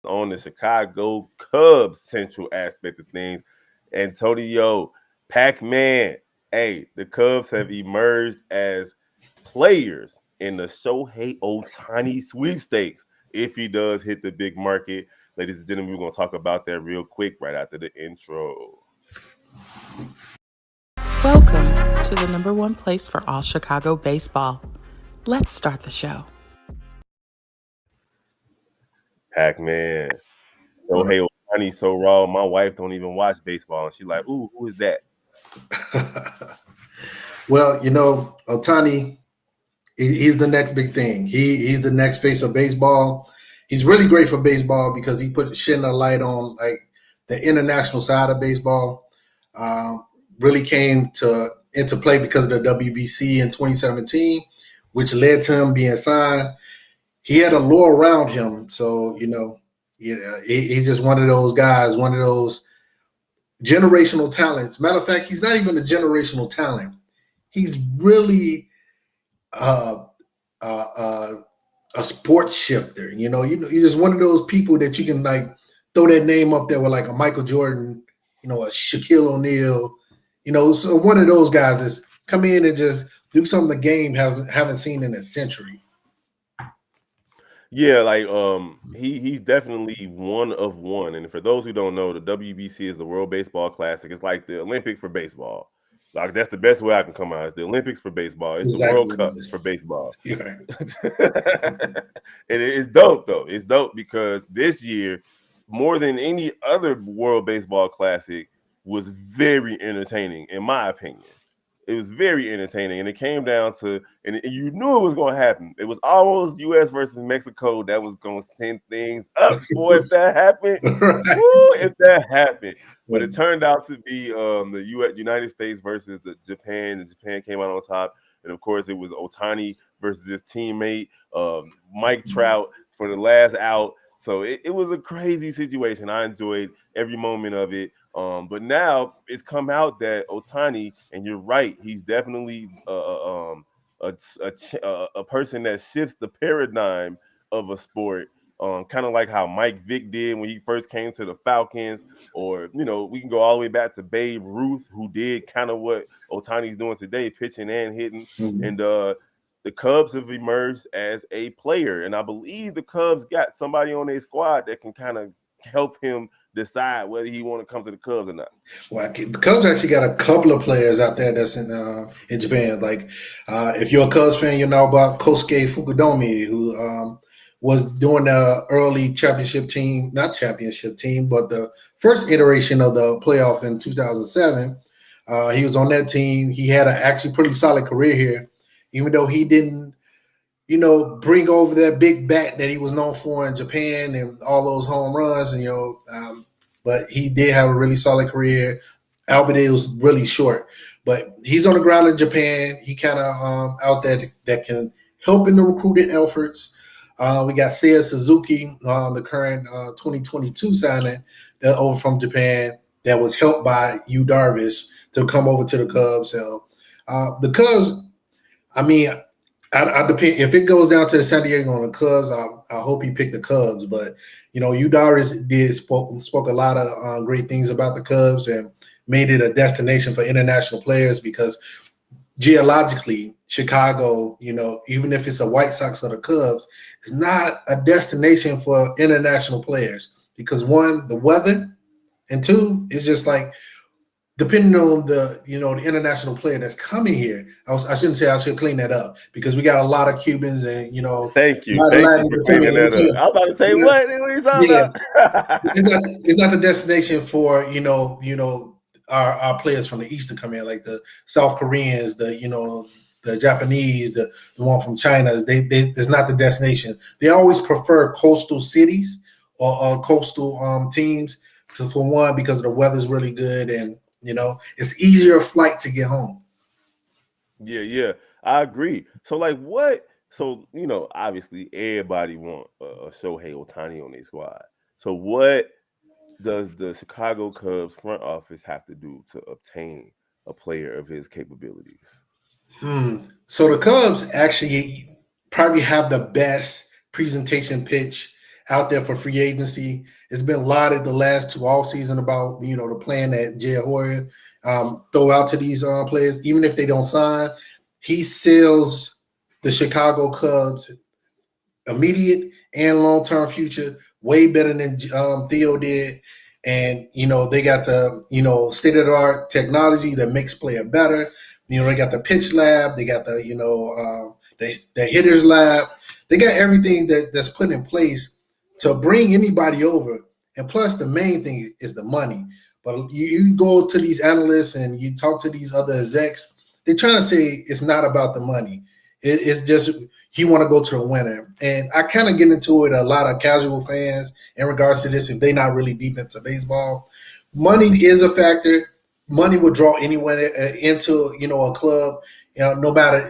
on the Chicago Cubs Central aspect of things. Antonio, Pacman, hey, the Cubs have emerged as players in the Shohei Ohtani sweepstakes if he does hit the big market. Ladies and gentlemen, we're going to talk about that real quick right after the intro. Welcome to the number one place for all Chicago baseball. Let's start the show. Pac-Man. Shohei Ohtani so raw. My wife don't even watch baseball. And she's like, ooh, who is that? Well, Ohtani, he's the next big thing. He's the next face of baseball. He's really great for baseball because he shedding a light on like the international side of baseball. Really came into play because of the WBC in 2017, which led to him being signed. He had a lore around him, so he's just one of those guys, one of those generational talents. Matter of fact, he's not even a generational talent. He's really a sports shifter. You're just one of those people that you can like throw that name up there with like a Michael Jordan, a Shaquille O'Neal. So one of those guys is come in and just do something the game haven't seen in a century. Yeah, like he's definitely one of one. And for those who don't know, the WBC is the World Baseball Classic. It's like the Olympic for baseball. Like that's the best way I can come out. It's the Olympics for baseball. It's exactly. The World Cup for baseball. Yeah. And it's dope though. It's dope because this year, more than any other World Baseball Classic, was very entertaining, in my opinion. It was very entertaining, and it came down to, and you knew it was going to happen. It was almost U.S. versus Mexico that was going to send things up. Boy, if that happened, Right. if that happened. But it turned out to be the United States versus the Japan, and Japan came out on top. And, of course, it was Ohtani versus his teammate, Mike Trout, for the last out. So it was a crazy situation. I enjoyed every moment of it. But now it's come out that Ohtani, and you're right, he's definitely a person that shifts the paradigm of a sport, kind of like how Mike Vick did when he first came to the Falcons, or we can go all the way back to Babe Ruth, who did kind of what Ohtani's doing today, pitching and hitting. Mm-hmm. And the Cubs have emerged as a player, and I believe the Cubs got somebody on their squad that can kind of help him decide whether he want to come to the Cubs or not. Well, the Cubs actually got a couple of players out there that's in Japan. Like, if you're a Cubs fan, you know about Kosuke Fukudomi, who was doing the early not championship team, but the first iteration of the playoff in 2007. He was on that team. He had an actually pretty solid career here, even though he didn't, bring over that big bat that he was known for in Japan and all those home runs, and but he did have a really solid career. Albeit it was really short, but he's on the ground in Japan. He kind of out there that can help in the recruiting efforts. We got Seiya Suzuki, the current 2022 signing over from Japan that was helped by Yu Darvish to come over to the Cubs. So the Cubs, I mean, I depend if it goes down to the San Diego on the Cubs. I hope he picked the Cubs, but Yu Darvish spoke a lot of great things about the Cubs and made it a destination for international players because geologically, Chicago, even if it's a White Sox or the Cubs, is not a destination for international players because one, the weather, and two, it's just like. Depending on the international player that's coming here, I shouldn't say I should clean that up because we got a lot of Cubans and Thank you for cleaning that up. I was about to say what are you talking about? It's not the destination for our players from the East to come in, like the South Koreans, the Japanese, the one from China. It's not the destination. They always prefer coastal cities or coastal teams for one because the weather's really good and. It's easier flight to get home. Yeah, I agree. So, like, what? So, obviously, everybody want a Shohei Ohtani on their squad. So, what does the Chicago Cubs front office have to do to obtain a player of his capabilities? So, the Cubs actually probably have the best presentation pitch out there for free agency. It's been lauded the last two off season about the plan that Jay Hoyer throw out to these players, even if they don't sign. He sells the Chicago Cubs immediate and long term future way better than Theo did. And they got the state of the art technology that makes player better. They got the pitch lab, they got the the hitters lab. They got everything that's put in place to bring anybody over. And plus, the main thing is the money. But you go to these analysts and you talk to these other execs, they're trying to say it's not about the money. It's just you want to go to the winner. And I kind of get into it a lot of casual fans in regards to this if they're not really deep into baseball. Money is a factor. Money will draw anyone into a club. No matter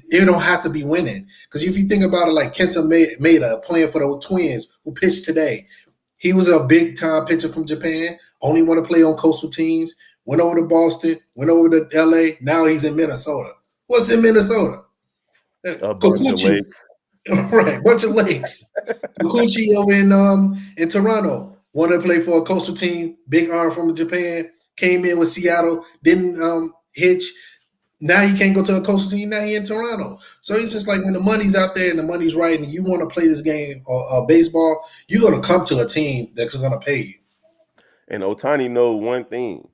it don't have to be winning. Because if you think about it, like Kenta Maeda playing for the Twins, who pitched today, he was a big time pitcher from Japan. Only want to play on coastal teams. Went over to Boston. Went over to LA. Now he's in Minnesota. What's in Minnesota? A bunch of Kikuchi, lakes. right? Bunch of lakes. Kikuchi over in Toronto wanted to play for a coastal team. Big arm from Japan. Came in with Seattle. Didn't hitch. Now he can't go to a coastal team. Now he in Toronto. So it's just like when the money's out there and the money's right, and you want to play this game or baseball, you're gonna come to a team that's gonna pay you. And Ohtani know one thing.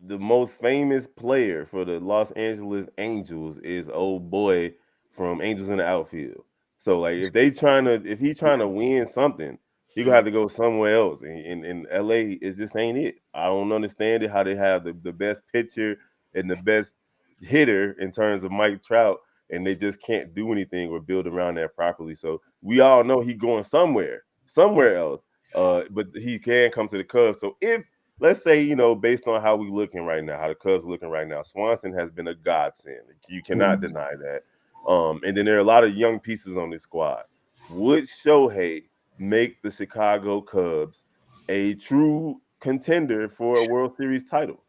The most famous player for the Los Angeles Angels is old boy from Angels in the Outfield. So like if he trying to win something, he gonna have to go somewhere else. And in LA, it just ain't it. I don't understand it how they have the best pitcher and the best hitter in terms of Mike Trout, and they just can't do anything or build around that properly. So we all know he going somewhere else. But he can come to the Cubs. So if let's say, based on how we looking right now, how the Cubs are looking right now, Swanson has been a godsend. You cannot deny that. And then there are a lot of young pieces on this squad. Would Shohei make the Chicago Cubs a true contender for a World Series title?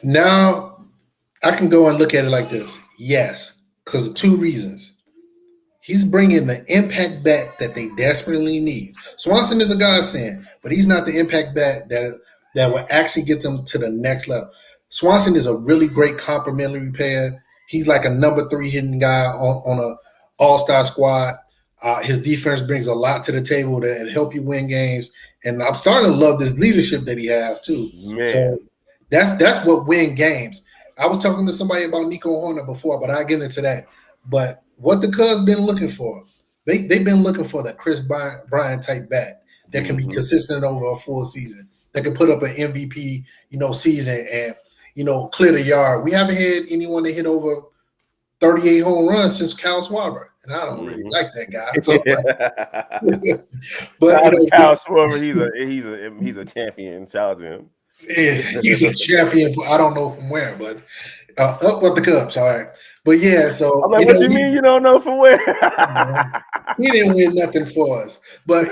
Now I can go and look at it like this. Yes, because of two reasons. He's bringing the impact bat that they desperately need. Swanson is a godsend, but he's not the impact bat that will actually get them to the next level. Swanson is a really great complementary player. He's like a number 3 hitting guy on a all-star squad. His defense brings a lot to the table to help you win games, and I'm starting to love this leadership that he has too. So Man. that's what win games. I was talking to somebody about Nico Horner before, but I'll get into that. But what the Cubs been looking for, they've been looking for the Chris Bryant type bat that can be consistent over a full season, that can put up an MVP, season and, clear the yard. We haven't had anyone that hit over 38 home runs since Kyle Schwarber, and I don't really like that guy. So, but Shout out to Kyle Schwarber. He's a champion. Shout out to him. he's a champion. I don't know from where, but up with the Cubs. All right, but yeah. So I'm like, what you mean you don't know from where? He didn't win nothing for us, but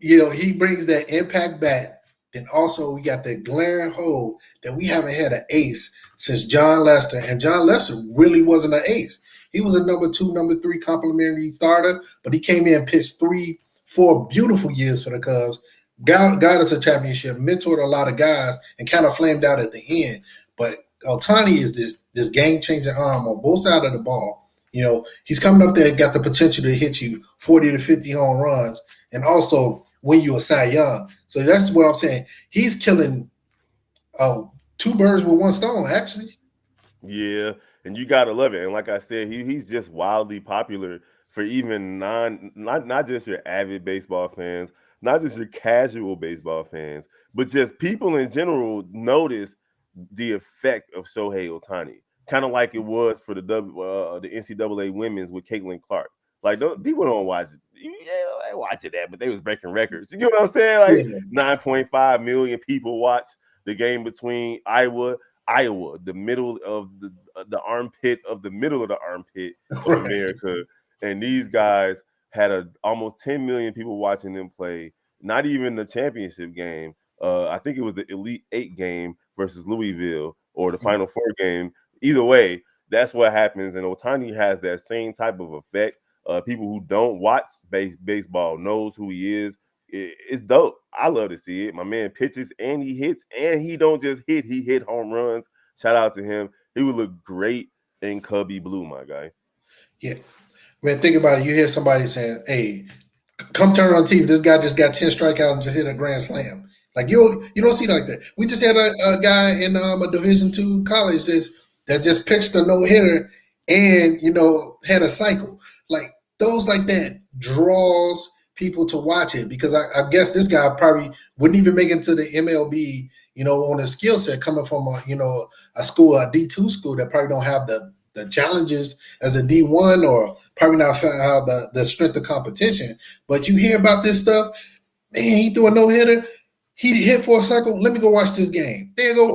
he brings that impact bat. Then also we got that glaring hole that we haven't had an ace since John Lester, and John Lester really wasn't an ace. He was a number 2, number 3 complimentary starter, but he came in and pitched 3-4 beautiful years for the Cubs. Got us a championship, mentored a lot of guys, and kind of flamed out at the end. But Ohtani is this game-changing arm on both sides of the ball. He's coming up there and got the potential to hit you 40 to 50 home runs and also win you a Cy Young. So that's what I'm saying. He's killing 2 birds with 1 stone, actually. Yeah, and you gotta love it. And like I said, he's just wildly popular for even not just your avid baseball fans, not just your casual baseball fans, but just people in general notice the effect of Shohei Ohtani. Kind of like it was for the NCAA women's with Caitlin Clark. Like people don't watch it. Yeah, they watching that, but they was breaking records. You get what I'm saying? Like 9.5 million people watched the game between Iowa, the middle of the armpit of the middle of the armpit of America, and these guys had almost 10 million people watching them play. Not even the championship game. I think it was the Elite 8 game versus Louisville or the Final 4 game. Either way, that's what happens. And Ohtani has that same type of effect. People who don't watch baseball knows who he is. It's dope. I love to see it. My man pitches and he hits, and he don't just hit. He hit home runs. Shout out to him. He would look great in Cubby Blue, my guy. Yeah, man. Think about it. You hear somebody saying, "Hey, come turn on TV. This guy just got 10 strikeouts and just hit a grand slam." Like you don't see like that. We just had a guy in a Division II college that just pitched a no hitter and had a cycle. Like those like that draws people to watch it because I guess this guy probably wouldn't even make it to the MLB. On a skill set coming from a school, a D2 school that probably don't have the challenges as a D1 or probably not have the strength of competition. But you hear about this stuff, man, he threw a no-hitter, he hit for a cycle, let me go watch this game. They'll go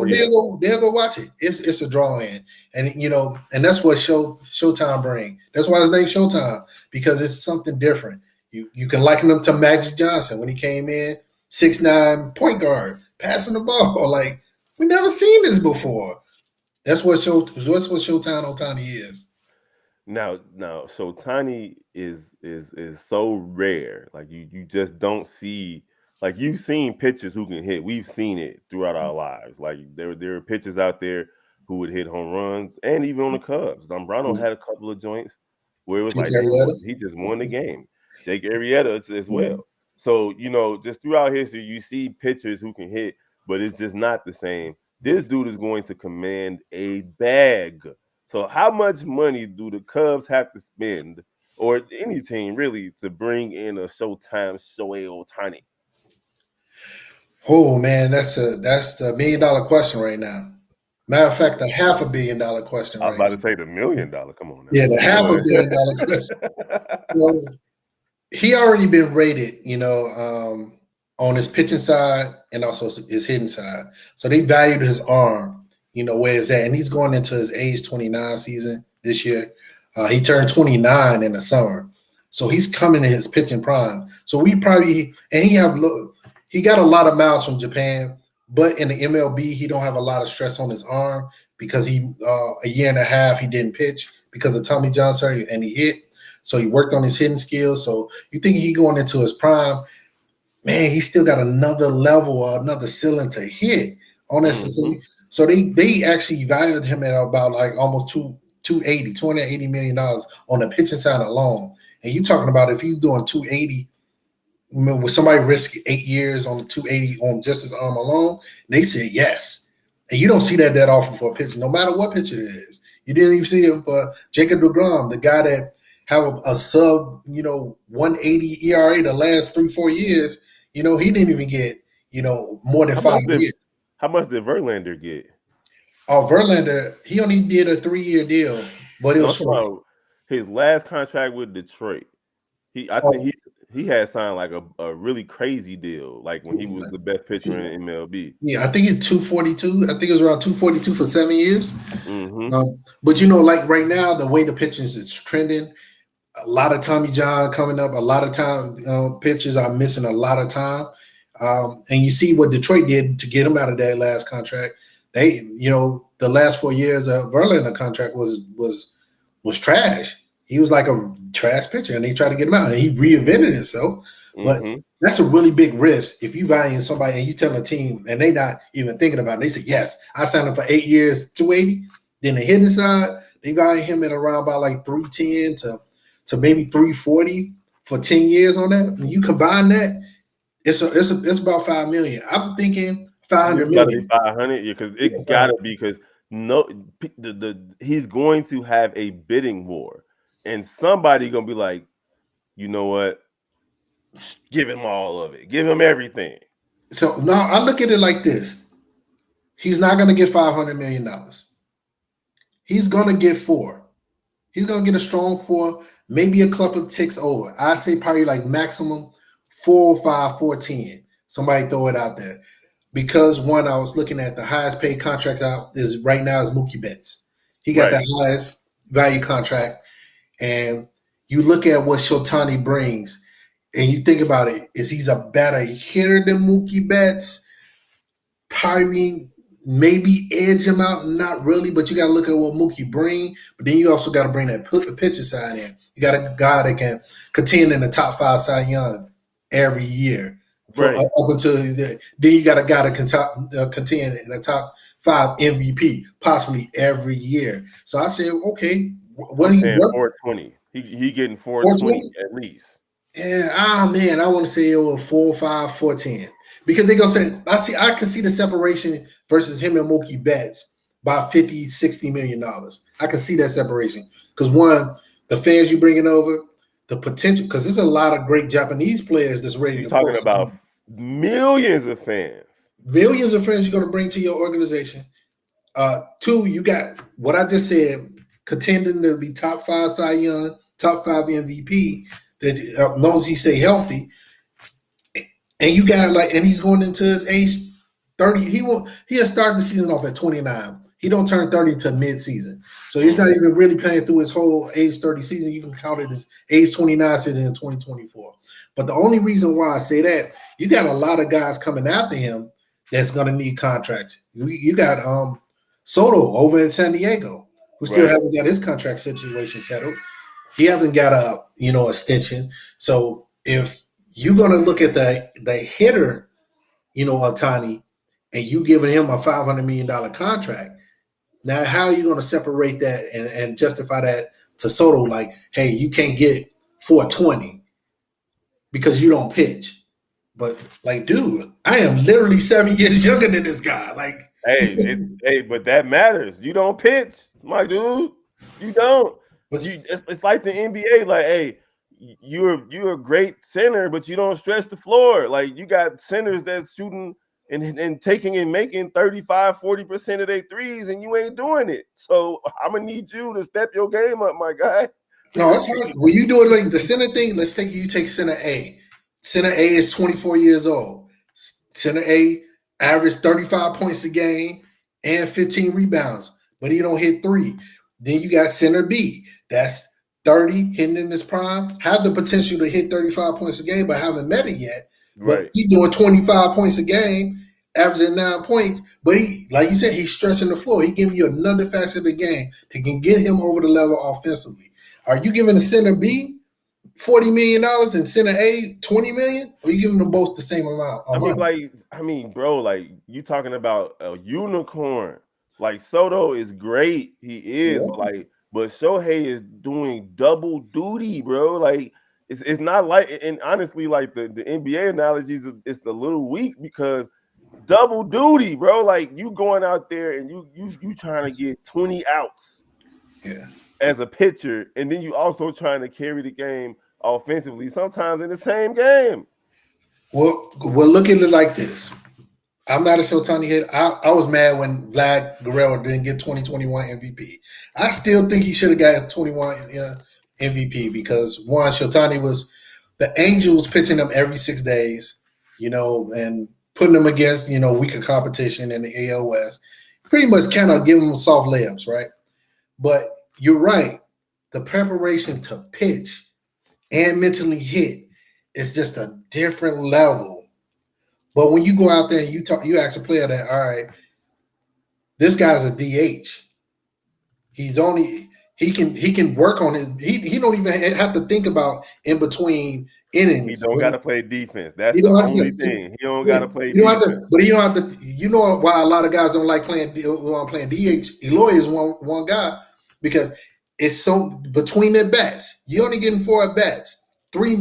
watch it. It's a draw-in. And and that's what Showtime bring. That's why his name's Showtime, because it's something different. You can liken him to Magic Johnson when he came in, 6'9" point guard, passing the ball. Like, we never seen this before. That's what Showtime Ohtani is. Now, Showtani is so rare. Like you just don't see. Like you've seen pitchers who can hit. We've seen it throughout our lives. Like there are pitchers out there who would hit home runs, and even on the Cubs. Zambrano had a couple of joints where it was like he just won the game. Jake Arrieta as well. So just throughout history, you see pitchers who can hit, but it's just not the same. This dude is going to command a bag. So how much money do the Cubs have to spend, or any team really, to bring in a Showtime Shohei Ohtani? Oh man, that's the $1 million question right now. Matter of fact, the $500 million question. I was about to say the $1 million. Come on. Now. Yeah, the $500 million question. Well, he already been rated, on his pitching side and also his hitting side. So they valued his arm, where it's at. And he's going into his age 29 season this year. He turned 29 in the summer. So he's coming in his pitching prime. So he got a lot of miles from Japan, but in the MLB, he don't have a lot of stress on his arm because a year and a half he didn't pitch because of Tommy John surgery and he hit. So he worked on his hitting skills. So you think he going into his prime, man, he still got another level or another ceiling to hit on that. Mm-hmm. So they actually valued him at about like almost $280 million on the pitching side alone. And you talking about if he's doing 280, with somebody risk 8 years on the 280 on just his arm alone, they said yes. And you don't see that often for a pitcher, no matter what pitcher it is. You didn't even see it for Jacob deGrom, the guy that have a sub, 180 ERA the last 3-4 years. He didn't even get, more than 5 years. How much did Verlander get? Oh, Verlander, he only did a 3-year deal, but it was short. His last contract with Detroit. I think he had signed like a really crazy deal, like when he was the best pitcher in MLB. Yeah, I think it's 242. I think it was around 242 for 7 years. Mm-hmm. But like right now, the way the pitching is trending, a lot of Tommy John coming up. A lot of time pitchers are missing a lot of time, and you see what Detroit did to get him out of that last contract. They, the last 4 years of Verlander contract was trash. He was like a trash pitcher, and they tried to get him out, and he reinvented himself. But that's a really big risk if you value somebody and you tell a team, and they not even thinking about it. They say, yes, I signed him for 8 years, 280. Then the hitting side, they value him at around about like 310 to maybe 340 for 10 years on that. When you combine that, it's about $5 million. I'm thinking $500 million. 500, because it gotta be, because he's going to have a bidding war, and somebody gonna be like, you know what? Give him all of it. Give him everything. So now I look at it like this: he's not gonna get $500 million. He's gonna get 4. He's gonna get a strong 4. Maybe a couple of ticks over. I'd say probably like maximum 405, 410. Somebody throw it out there. Because one, I was looking at the highest paid contracts out right now is Mookie Betts. He got that highest value contract. And you look at what Showtani brings, and you think about it, is he's a better hitter than Mookie Betts? Probably maybe edge him out, not really, but you got to look at what Mookie bring. But then you also got to bring that pitcher side in. You got a guy that can contend in the top 5 Cy Young every year. Right. Up until then, you got a guy that can contend in the top 5 MVP possibly every year. So I said, okay, I'm saying 420. He getting 420 at least. Yeah, man, I want to say it was 4, 5, 410. Because they're gonna say I can see the separation versus him and Mookie Betts by 50, 60 million dollars. I can see that separation. Because one, the fans you bringing over, the potential, because there's a lot of great Japanese players that's ready You're to talking about millions of fans. Millions of fans you're gonna bring to your organization. Two, you got what I just said, contending to be top 5 Cy Young, top 5 MVP. That as long as he stay healthy, and you got and he's going into his age 30. He'll start the season off at 29. He don't turn 30 to mid-season, so he's not even really playing through his whole age 30 season. You can count it as age 29 season in 2024. But the only reason why I say that, you got a lot of guys coming after him that's going to need contracts. You got Soto over in San Diego, who still haven't got his contract situation settled. He hasn't got a extension. So if you're gonna look at the hitter, Ohtani, and you giving him a $500 million contract, now how are you gonna separate that and justify that to Soto? Like, hey, you can't get 420 because you don't pitch. But dude, I am literally 7 years younger than this guy. But that matters. You don't pitch, my dude. You don't. It's like the NBA. Like, hey, you're a great center, but you don't stretch the floor. Like, you got centers that's shooting and taking and making 35-40% of their threes, and you ain't doing it. So I'm gonna need you to step your game up, my guy. No, it's hard. When you do it like the center thing, let's take center A. Center A is 24 years old. Center A average 35 points a game and 15 rebounds, but he don't hit 3. Then you got center B. That's 30, hitting in his prime, have the potential to hit 35 points a game, but haven't met it yet. Right. But he's doing 25 points a game, averaging 9 points. But he, like you said, he's stretching the floor. He's giving you another facet of the game that can get him over the level offensively. Are you giving the center B $40 million and center A $20 million? Or are you giving them both the same amount? Bro, like, you talking about a unicorn. Like, Soto is great. He is, but Shohei is doing double duty, bro. Like, it's not like, and honestly, like the NBA analogies, it's a little weak because double duty, bro. Like, you going out there and you trying to get 20 outs, as a pitcher, and then you also trying to carry the game offensively, sometimes in the same game. Well, look at it like this. I'm not a Ohtani hit. I was mad when Vlad Guerrero didn't get 2021 MVP. I still think he should have got 21 MVP because one, Ohtani was the Angels pitching him every 6 days, and putting them against, weaker competition in the AL West. Pretty much kind of giving them soft layups, right? But you're right. The preparation to pitch and mentally hit is just a different level. But when you go out there and you ask a player that, all right, this guy's a DH. He can work on his. He don't even have to think about in between innings. He don't got to play defense. That's the only thing. He don't got to play defense. But you don't have to. You know why a lot of guys don't like playing DH. Eloy is one guy because it's so between their bats. You only getting 4 at bats. Three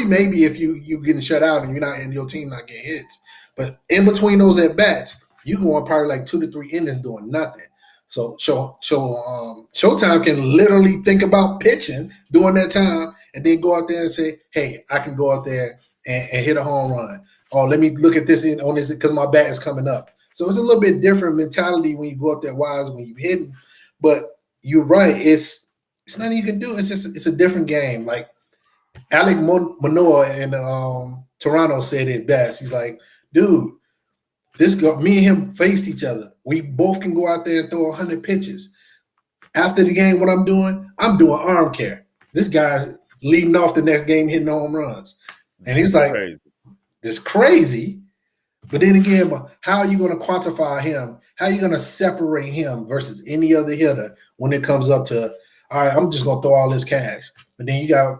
maybe if you getting shut out and you're not and your team not getting hits. But in between those at bats, you going probably like 2 to 3 innings doing nothing. So Showtime can literally think about pitching during that time and then go out there and say, hey, I can go out there and hit a home run. Oh, let me look at this on this because my bat is coming up. So it's a little bit different mentality when you go out there wise when you're hitting. But you're right, it's nothing you can do. It's a different game. Like Alec Manoah in Toronto said it best. He's like, dude, me and him faced each other. We both can go out there and throw 100 pitches. After the game, what I'm doing arm care. This guy's leading off the next game, hitting home runs. And he's like, it's crazy. But then again, how are you going to quantify him? How are you going to separate him versus any other hitter when it comes up to all right, I'm just gonna throw all this cash. But then you got,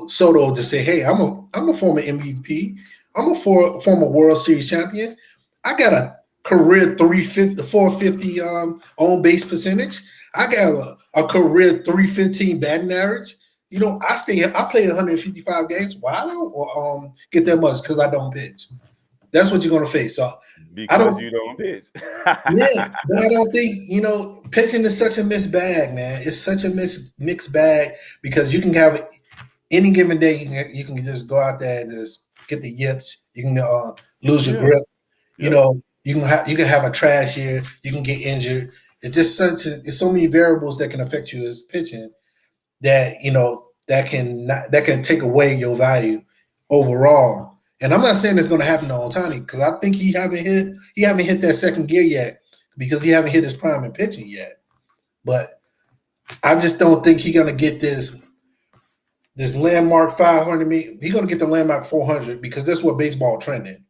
Soto to say, hey, I'm a former MVP. I'm a former World Series champion. I got a career 350, 450 on base percentage. I got a career 315 batting average. I play 155 games. Why I don't get that much? Because I don't pitch. That's what you're gonna face. So I Because don't. you don't pitch. Yeah, but I don't think pitching is such a mixed bag, man. It's such a mixed bag because you can have any given day. You can just go out there and just get the yips. You can lose your Yeah. grip. You Yeah. know, you can have a trash year. You can get injured. It's just it's so many variables that can affect you as pitching that that can take away your value overall. And I'm not saying it's going to happen to Ohtani because I think he haven't hit that second gear yet because he haven't hit his prime in pitching yet. But I just don't think he's going to get this landmark 500 million. He's going to get the landmark 400 because that's what baseball trending.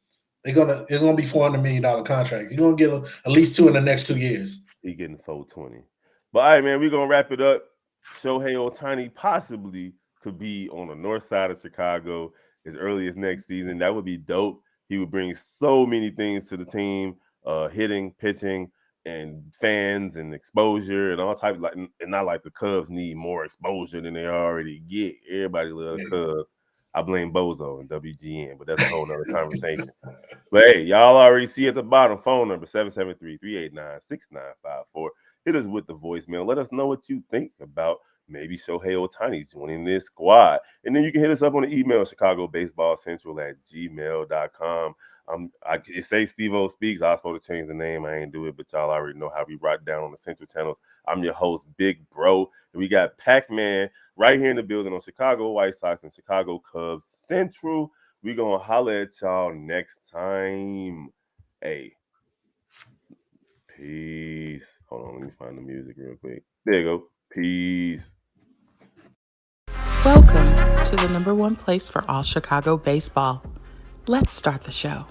It's gonna be $400 million contract. You're gonna get at least two in the next 2 years. He getting 420. But all right, man, we're gonna wrap it up. Shohei Ohtani possibly could be on the north side of Chicago as early as next season. That would be dope. He would bring so many things to the team, hitting, pitching, and fans and exposure and all types. And not like the Cubs need more exposure than they already get. Everybody loves the Cubs. I blame Bozo and WGN, but that's a whole nother conversation. But hey, y'all already see at the bottom, phone number 773-389-6954. Hit us with the voicemail. Let us know what you think about maybe Shohei Ohtani joining this squad. And then you can hit us up on the email, ChicagoBaseballCentral@gmail.com. It say Steve-O Speaks. I was supposed to change the name. I ain't do it, but y'all already know how we write down on the Central channels. I'm your host, Big Bro. And we got Pacman right here in the building on Chicago White Sox and Chicago Cubs Central. We gonna holler at y'all next time. Hey, peace. Hold on, let me find the music real quick. There you go. Peace. Welcome to the number one place for all Chicago baseball. Let's start the show.